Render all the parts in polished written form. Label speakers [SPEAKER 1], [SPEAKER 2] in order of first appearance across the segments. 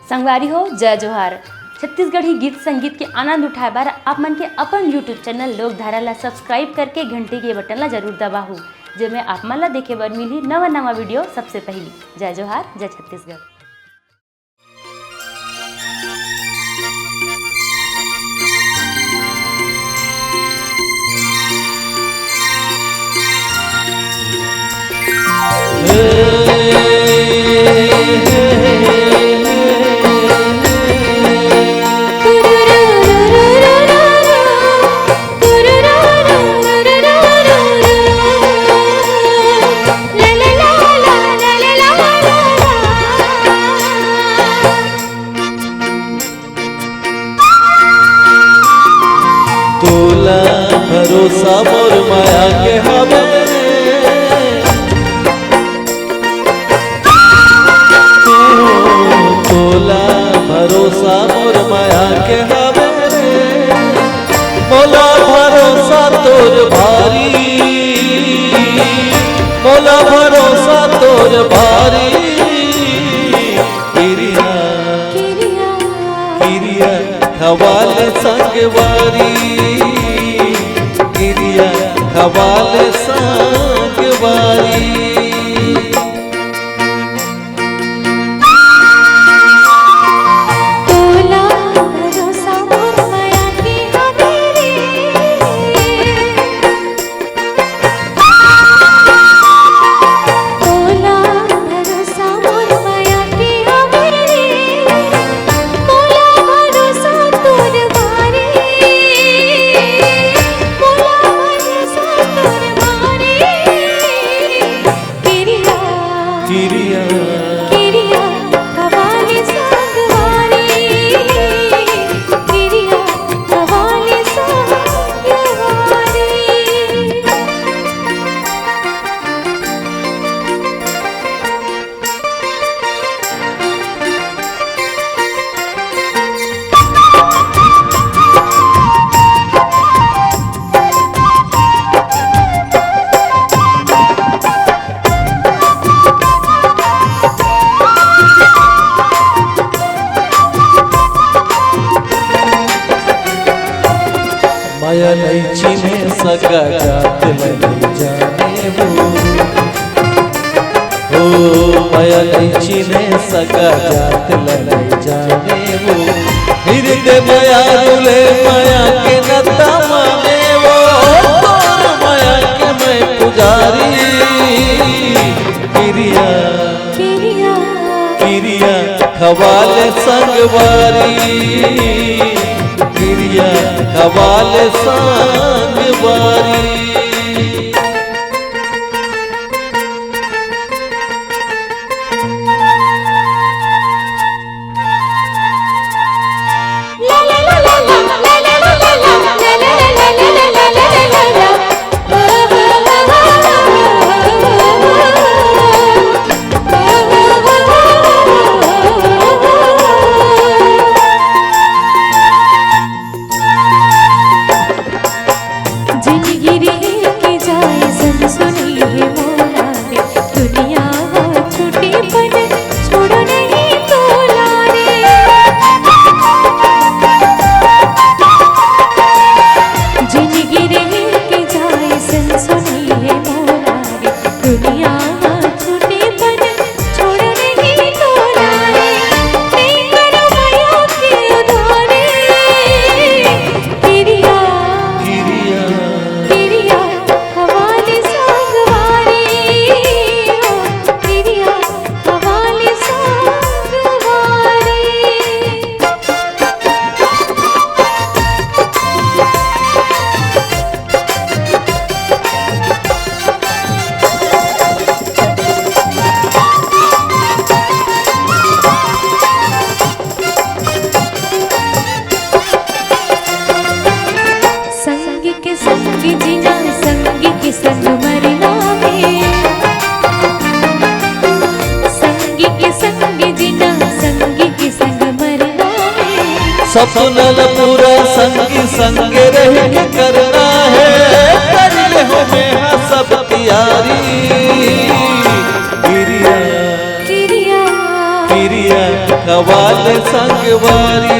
[SPEAKER 1] संगवारी हो जय जोहार। छत्तीसगढ़ी गीत संगीत के आनंद उठाए बार आप मन के अपन यूट्यूब चैनल लोकधारा ला सब्सक्राइब करके घंटी के बटन ला जरूर दबाहू, जेमे आप मन ला देखे बर मिली नवा नवा वीडियो सबसे पहली। जय जोहार, जय छत्तीसगढ़।
[SPEAKER 2] तोला भरोसा मोर माया के हवे, तोला भरोसा मोर माया के हवे, मोला भरोसा तोर भारी, मोला भरोसा तोर भारी। किरिया किरिया खवाल संगवारी, किरिया खवाल संगवारी। माया नहीं चिने सका जात नहीं जाने वो, माया नहीं चिने सका जात नहीं जाने वो। हृदय माया रुले माया के नता माने वो, तोर माया के मैं पुजारी। किरिया किरिया खवाल संगवारी, किरिया खवाल संगवारी। सपनल पूरा संगी संग रह के करना है, कर ले हो में सब तैयारी। किरिया किरिया खवाले संगवारी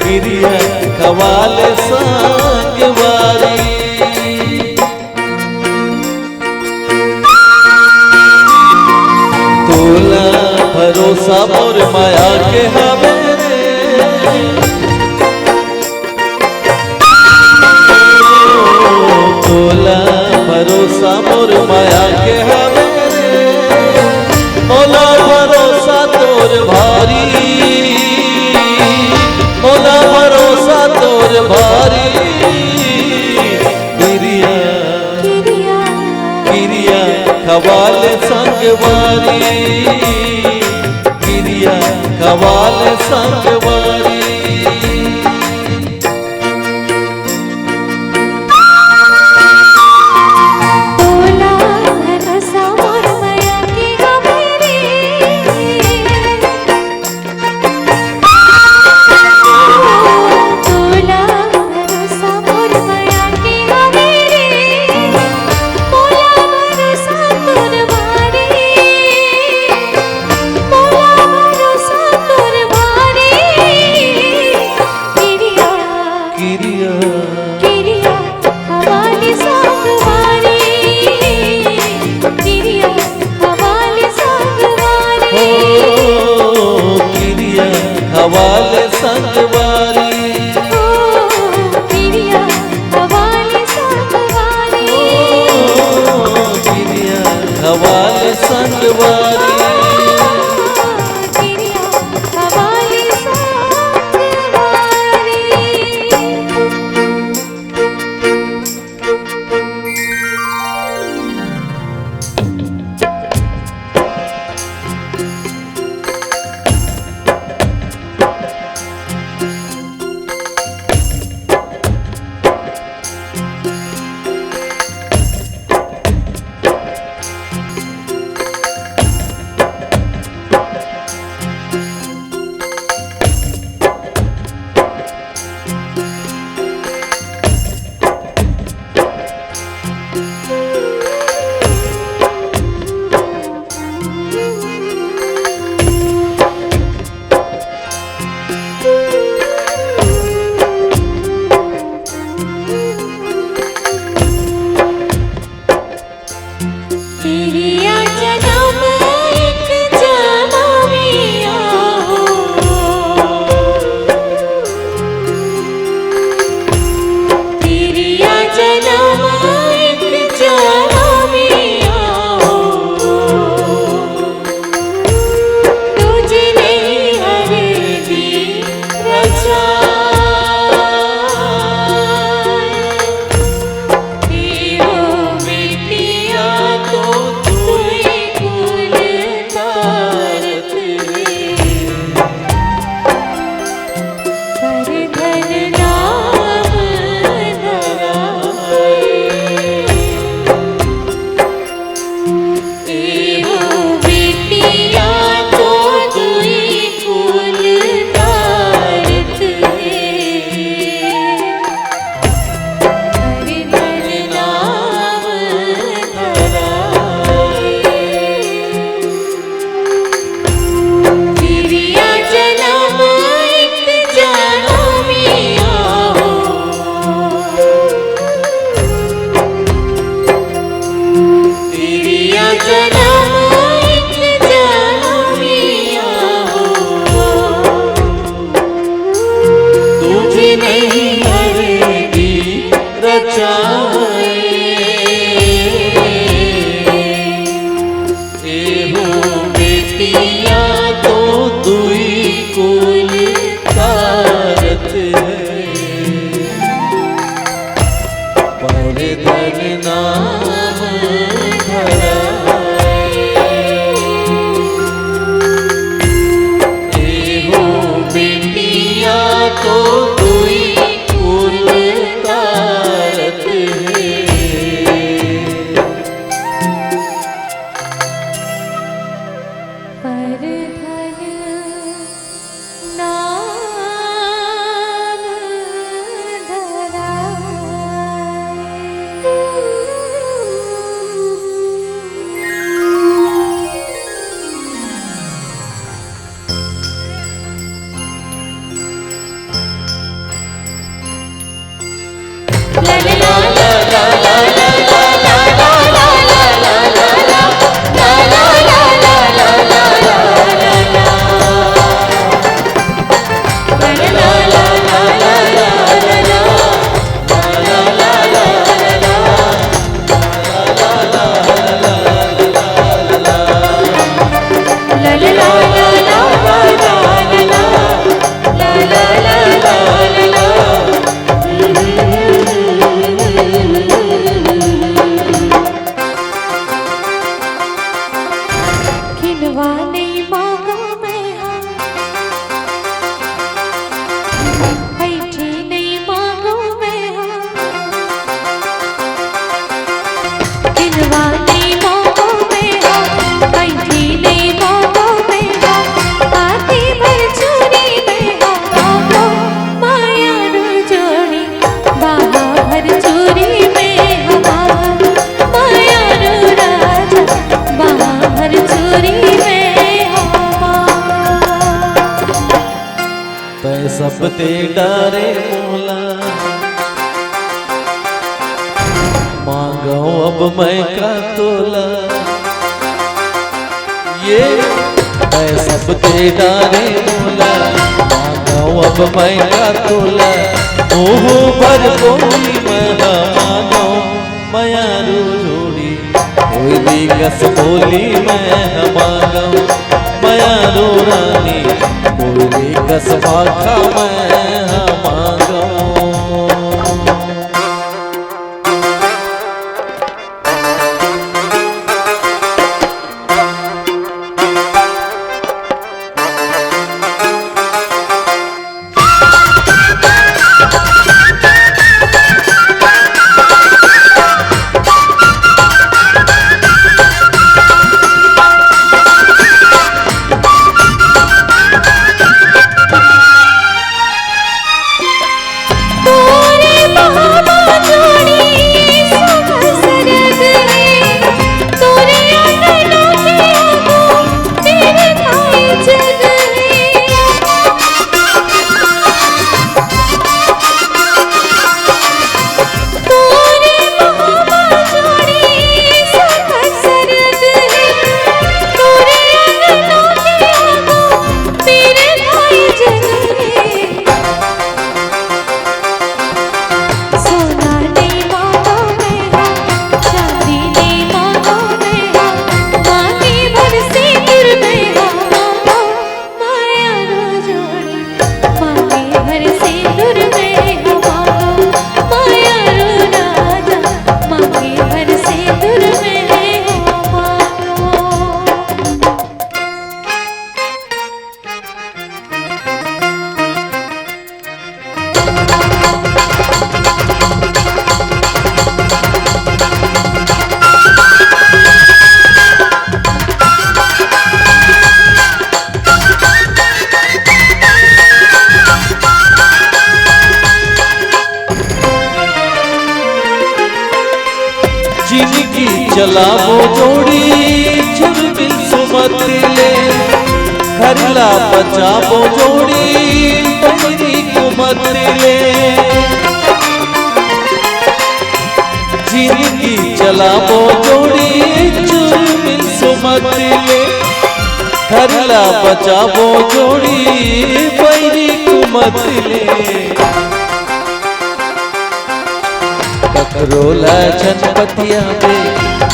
[SPEAKER 2] क्रिया खवाले संगवारी तोला भरोसा मोर माया के हवे तोला भरोसा मोर माया के हवे मोला भरोसा तोर भारी मोला भरोसा तोर भारी क्रिया क्रिया खवाले संगवारी क्रिया खवाले संगवारी सब ते डारे मोला, मांगो अब मैं का तोला। ये मैं सब ते डारे मोला, मांगो अब मैं का तोला। ओह भर कोई मैं मानो मयारू जोड़ी, कोई भी कस बोली मैं मांगो मयारू रानी, कोई भी कस पाखा मैं मांगो। जिनकी चलावो जोड़ी झुरबिल सुमतिले, खरला बचावो जोड़ी पैरी कुमतिले। जिनकी चलावो जोड़ी झुरबिल सुमतिले, खरला बचावो जोड़ी पैरी कुमतिले। अखरोला जनपतिया बे,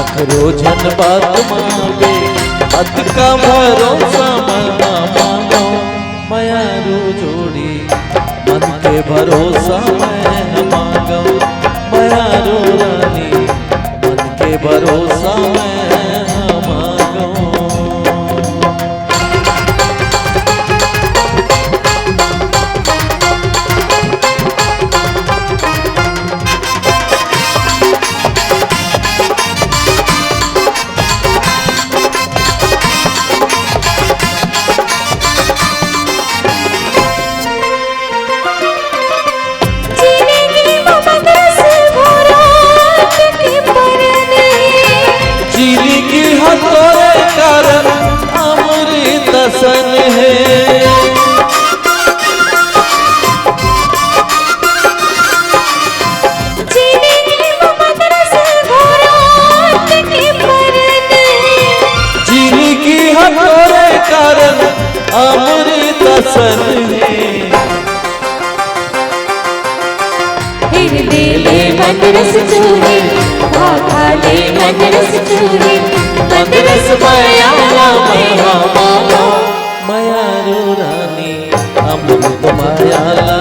[SPEAKER 2] अखरो जन बात मांगे, अत का भरोसा मना मानो मयारू जोड़ी, मन के भरोसा मैं मांगो मयारू रानी, मन के भरोसा मैं मांगो। तोरे कारण अमृत सन है, जिनकी हथोरे कारण अमृत सन है।
[SPEAKER 1] ले मन रस चूरी, खा ले मन रस चूरी, मन रस माया
[SPEAKER 2] मयारू रानी अमृत माया।